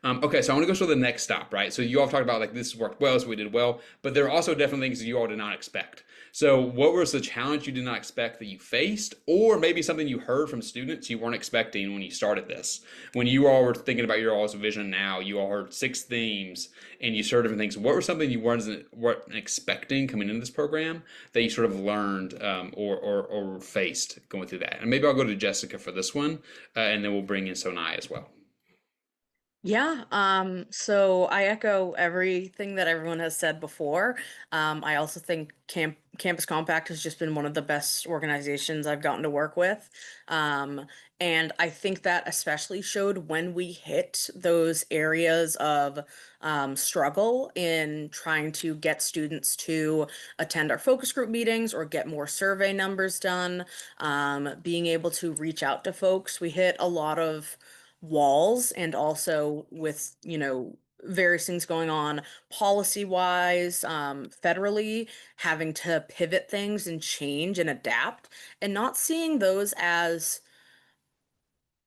Okay, so I want to go to the next stop, right? So you all talked about like this worked well, so we did well, but there are also definitely things that you all did not expect. So what was the challenge you did not expect that you faced, or maybe something you heard from students you weren't expecting when you started this? When you all were thinking about your all's vision now, you all heard 6 themes and you started different things. What were something you weren't expecting coming into this program that you sort of learned or faced going through that? And maybe I'll go to Jessica for this one, and then we'll bring in Sonai as well. Yeah, so I echo everything that everyone has said before. I also think Campus Compact has just been one of the best organizations I've gotten to work with. And I think that especially showed when we hit those areas of struggle in trying to get students to attend our focus group meetings or get more survey numbers done, being able to reach out to folks. We hit a lot of walls, and also with various things going on policy wise, federally, having to pivot things and change and adapt, and not seeing those as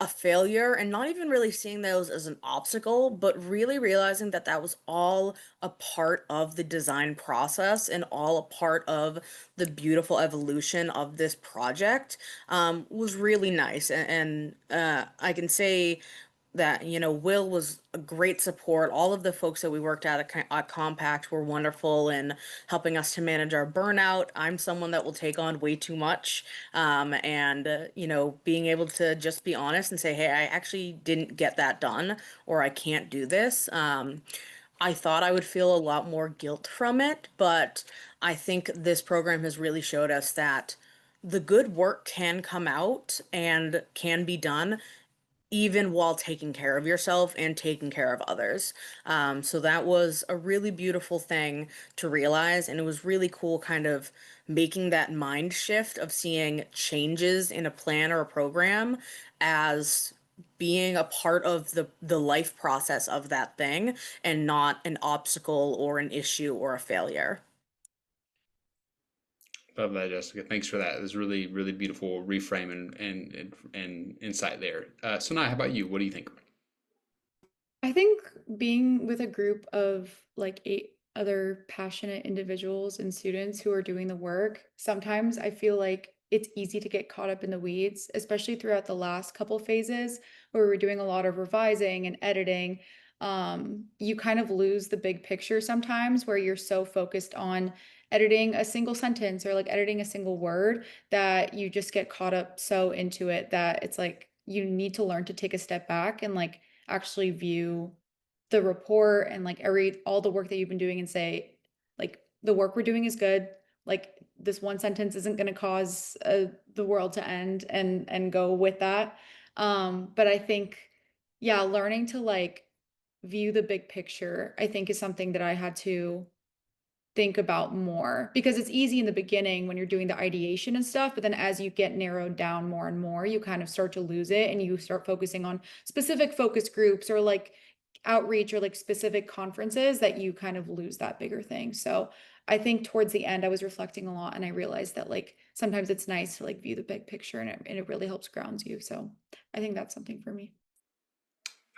a failure and not even really seeing those as an obstacle, but really realizing that that was all a part of the design process and all a part of the beautiful evolution of this project, was really nice. And I can say that, you know, Will was a great support. All of the folks that we worked at Compact were wonderful in helping us to manage our burnout. I'm someone that will take on way too much. You know, being able to just be honest and say, hey, I actually didn't get that done, or I can't do this. I thought I would feel a lot more guilt from it, but I think this program has really showed us that the good work can come out and can be done even while taking care of yourself and taking care of others. So that was a really beautiful thing to realize, and it was really cool kind of making that mind shift of seeing changes in a plan or a program as being a part of the life process of that thing and not an obstacle or an issue or a failure. Love that, Jessica. Thanks for that. It was really, really beautiful reframe and insight there. Sanai, how about you? What do you think? I think being with a group of like 8 other passionate individuals and students who are doing the work, sometimes I feel like it's easy to get caught up in the weeds, especially throughout the last couple phases where we were doing a lot of revising and editing. You kind of lose the big picture sometimes where you're so focused on editing a single sentence or like editing a single word that you just get caught up so into it that it's like you need to learn to take a step back and like actually view the report and like all the work that you've been doing and say like the work we're doing is good, like this one sentence isn't going to cause the world to end and go with that. But I think yeah, learning to like view the big picture I think is something that I had to think about more, because it's easy in the beginning when you're doing the ideation and stuff, but then as you get narrowed down more and more, you kind of start to lose it and you start focusing on specific focus groups or like outreach or like specific conferences that you kind of lose that bigger thing. So I think towards the end I was reflecting a lot and I realized that like sometimes it's nice to like view the big picture and it really helps grounds you. So I think that's something for me.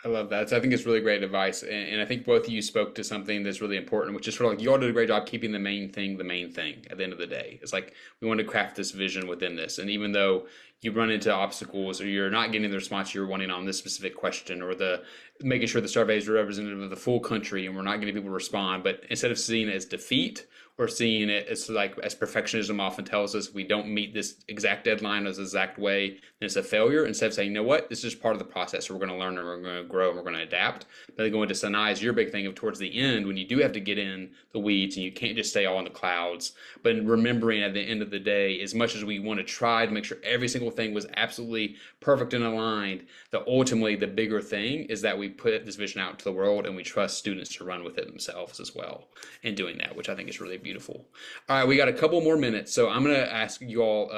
I love that. So I think it's really great advice. And I think both of you spoke to something that's really important, which is sort of like you all did a great job keeping the main thing at the end of the day. It's like we want to craft this vision within this. And even though you run into obstacles or you're not getting the response you're wanting on this specific question or the making sure the surveys are representative of the full country and we're not getting people to respond, but instead of seeing it as defeat, we're seeing it as like as perfectionism often tells us, we don't meet this exact deadline as exact way, then it's a failure. Instead of saying, you know what, this is just part of the process. We're going to learn and we're going to grow and we're going to adapt. But then going to Sanai's, your big thing of towards the end, when you do have to get in the weeds and you can't just stay all in the clouds, but remembering at the end of the day, as much as we want to try to make sure every single thing was absolutely perfect and aligned, that ultimately the bigger thing is that we put this vision out to the world and we trust students to run with it themselves as well in doing that, which I think is really beautiful. All right, we got a couple more minutes, so I'm going to ask you all.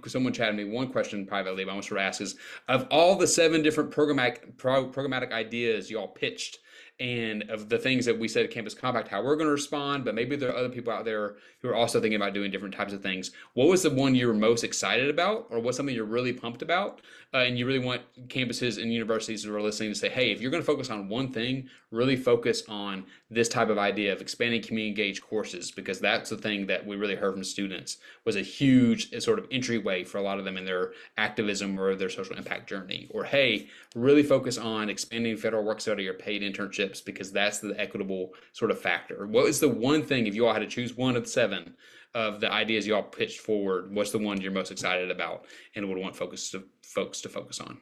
Someone chatted me one question privately, but I want to ask is, of all the 7 different programmatic ideas y'all pitched, and of the things that we said at Campus Compact, how we're going to respond, but maybe there are other people out there who are also thinking about doing different types of things. What was the one you were most excited about, or what's something you're really pumped about, and you really want campuses and universities who are listening to say, hey, if you're going to focus on one thing, really focus on this type of idea of expanding community engaged courses, because that's the thing that we really heard from students was a huge sort of entryway for a lot of them in their activism or their social impact journey. Or, hey, really focus on expanding federal work study or paid internships, because that's the equitable sort of factor. What is the one thing, if you all had to choose one of the 7 of the ideas you all pitched forward, what's the one you're most excited about and would want folks to focus on?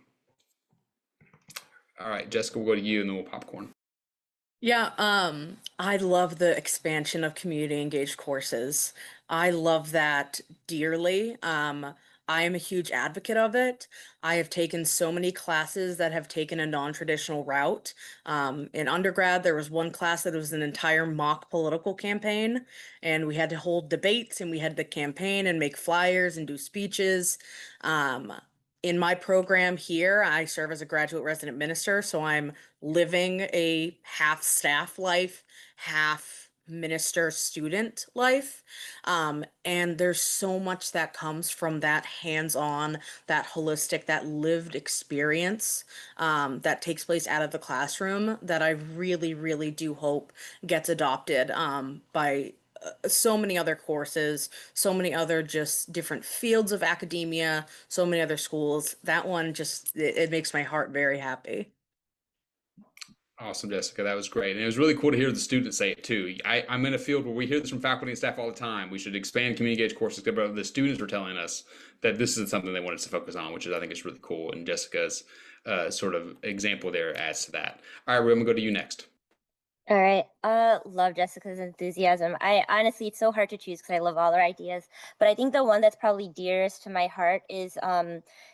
All right, Jessica, we'll go to you and then we'll popcorn. Yeah, I love the expansion of community engaged courses. I love that dearly. I am a huge advocate of it. I have taken so many classes that have taken a non-traditional route. In undergrad, there was one class that was an entire mock political campaign, and we had to hold debates and we had to campaign and make flyers and do speeches. In my program here, I serve as a graduate resident minister, so I'm living a half staff life, half minister student life. And there's so much that comes from that hands-on, that holistic, that lived experience that takes place out of the classroom that I really, really do hope gets adopted by so many other courses, so many other just different fields of academia, so many other schools. That one just, it makes my heart very happy. Awesome, Jessica. That was great. And it was really cool to hear the students say it too. I'm in a field where we hear this from faculty and staff all the time. We should expand community engaged courses, but the students are telling us that this is something they want us to focus on, which is, I think, is really cool. And Jessica's sort of example there adds to that. All right, we're going to go to you next. All right. Love Jessica's enthusiasm. I honestly, it's so hard to choose because I love all her ideas, but I think the one that's probably dearest to my heart is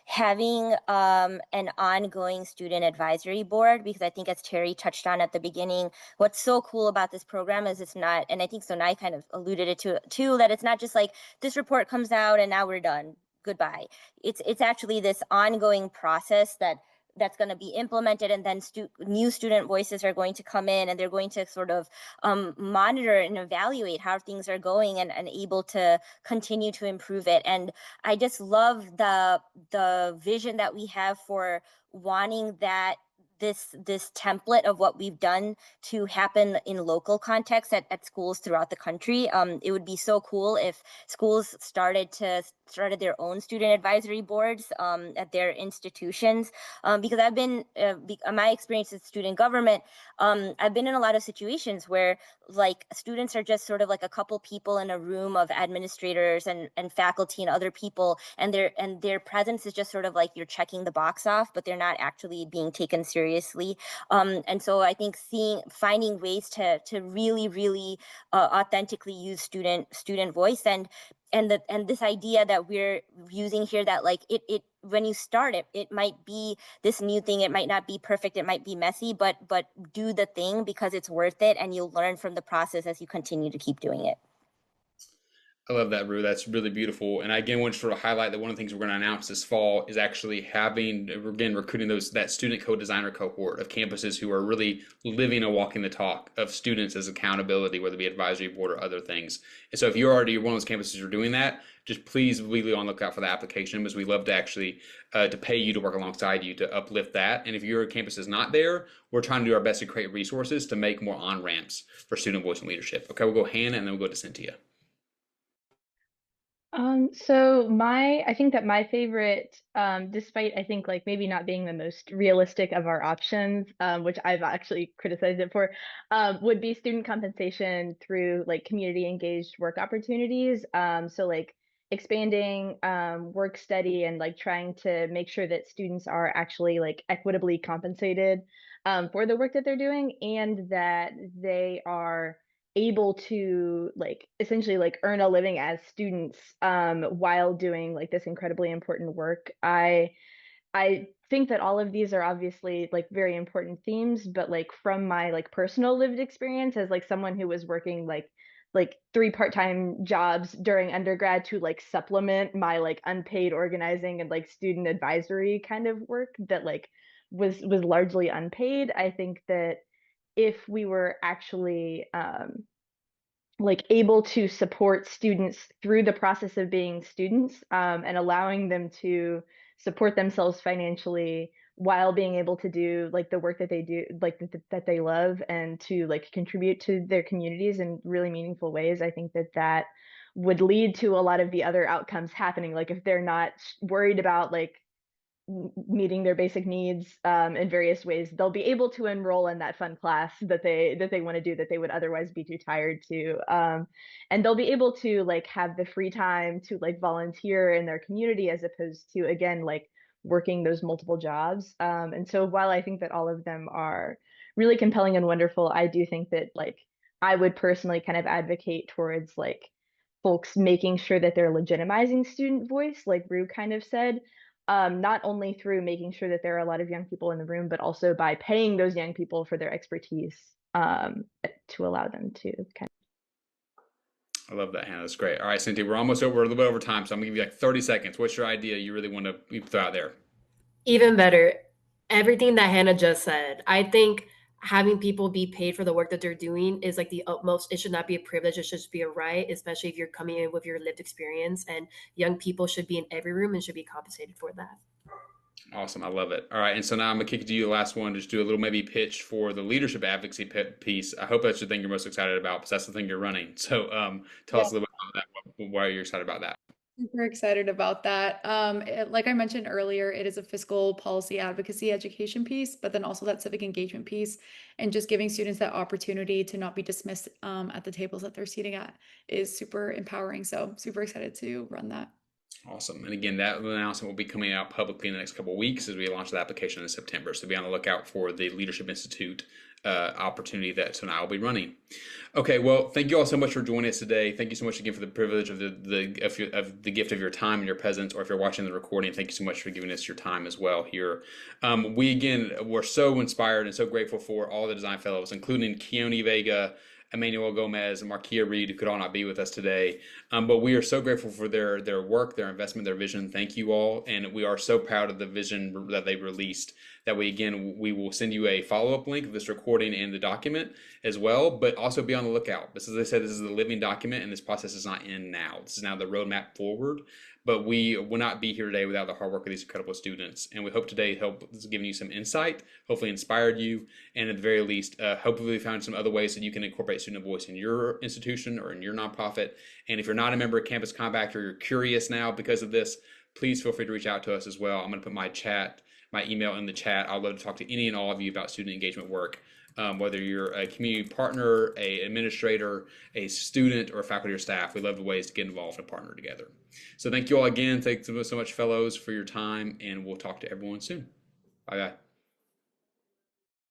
having an ongoing student advisory board, because I think, as Terry touched on at the beginning, what's so cool about this program is it's not, and I think Sonai kind of alluded it to too, that it's not just like this report comes out and now we're done. Goodbye. It's actually this ongoing process that's going to be implemented, and then new student voices are going to come in, and they're going to sort of monitor and evaluate how things are going, and able to continue to improve it. And I just love the vision that we have for wanting that this template of what we've done to happen in local context at schools throughout the country. It would be so cool if schools started their own student advisory boards at their institutions, because I've been my experience with student government, I've been in a lot of situations where like students are just sort of like a couple people in a room of administrators and faculty and other people, and their presence is just sort of like you're checking the box off, but they're not actually being taken seriously. And so I think finding ways to really authentically use student voice, and this idea that we're using here, that like it when you start it might be this new thing, it might not be perfect, it might be messy, but do the thing because it's worth it, and you'll learn from the process as you continue to keep doing it. I love that, Rue. That's really beautiful. And I again want to sort of highlight that one of the things we're going to announce this fall is actually recruiting that student co-designer cohort of campuses who are really living and walking the talk of students as accountability, whether it be advisory board or other things. And so if you're already one of those campuses who are doing that, just please be on the lookout for the application, because we love to actually to pay you to work alongside you to uplift that. And if your campus is not there, we're trying to do our best to create resources to make more on-ramps for student voice and leadership. Okay, we'll go Hannah, and then we'll go to Cynthia. I think that my favorite, despite I think like maybe not being the most realistic of our options, which I've actually criticized it for, would be student compensation through like community engaged work opportunities. So like expanding work study and like trying to make sure that students are actually like equitably compensated for the work that they're doing, and that they are able to like essentially like earn a living as students while doing like this incredibly important work. I think that all of these are obviously like very important themes, but like from my like personal lived experience as like someone who was working like 3 part-time jobs during undergrad to like supplement my like unpaid organizing and like student advisory kind of work that like was largely unpaid. I think that if we were actually like able to support students through the process of being students, and allowing them to support themselves financially while being able to do like the work that they do, like that they love, and to like contribute to their communities in really meaningful ways, I think that that would lead to a lot of the other outcomes happening. Like if they're not worried about like meeting their basic needs in various ways, they'll be able to enroll in that fun class that they want to do that they would otherwise be too tired to, and they'll be able to like have the free time to like volunteer in their community as opposed to again like working those multiple jobs. And so while I think that all of them are really compelling and wonderful, I do think that like I would personally kind of advocate towards like folks making sure that they're legitimizing student voice, like Rue kind of said, not only through making sure that there are a lot of young people in the room, but also by paying those young people for their expertise, to allow them to kind I love that, Hannah. That's great. All right, Cynthia, we're almost over, we're a little bit over time, so I'm gonna give you like 30 seconds. What's your idea you really want to throw out there? Even better, everything that Hannah just said. I think having people be paid for the work that they're doing is like the utmost. It should not be a privilege. It should just be a right, especially if you're coming in with your lived experience. And young people should be in every room and should be compensated for that. Awesome. I love it. All right. And so now I'm going to kick it to you, the last one, just do a little maybe pitch for the leadership advocacy piece. I hope that's the thing you're most excited about because that's the thing you're running. So tell us a little bit about that, why you're excited about that. Super excited about that. Like I mentioned earlier, it is a fiscal policy advocacy education piece, but then also that civic engagement piece, and just giving students that opportunity to not be dismissed at the tables that they're seating at is super empowering. So super excited to run that. Awesome. And again, that announcement will be coming out publicly in the next couple of weeks as we launch the application in September. So be on the lookout for the Leadership Institute opportunity that so now I'll be running. Okay, well, thank you all so much for joining us today. Thank you so much again for the privilege of the gift of your time and your presence, or if you're watching the recording, thank you so much for giving us your time as well here. We're so inspired and so grateful for all the design fellows, including Keone Vega, Emmanuel Gomez, and Marquia Reed, who could all not be with us today. But we are so grateful for their work, their investment, their vision. Thank you all. And we are so proud of the vision that they released. That way, again, we will send you a follow-up link of this recording and the document as well, but also be on the lookout. This, as I said, this is a living document, and this process is not in now. This is now the roadmap forward. But we will not be here today without the hard work of these incredible students. And we hope today has given you some insight, hopefully inspired you, and at the very least, hopefully found some other ways that you can incorporate student voice in your institution or in your nonprofit. And if you're not a member of Campus Compact or you're curious now because of this, please feel free to reach out to us as well. I'm going to put my email in the chat. I'd love to talk to any and all of you about student engagement work. Whether you're a community partner, an administrator, a student, or a faculty or staff, we love the ways to get involved and partner together. So thank you all again. Thanks so much, fellows, for your time, and we'll talk to everyone soon. Bye-bye.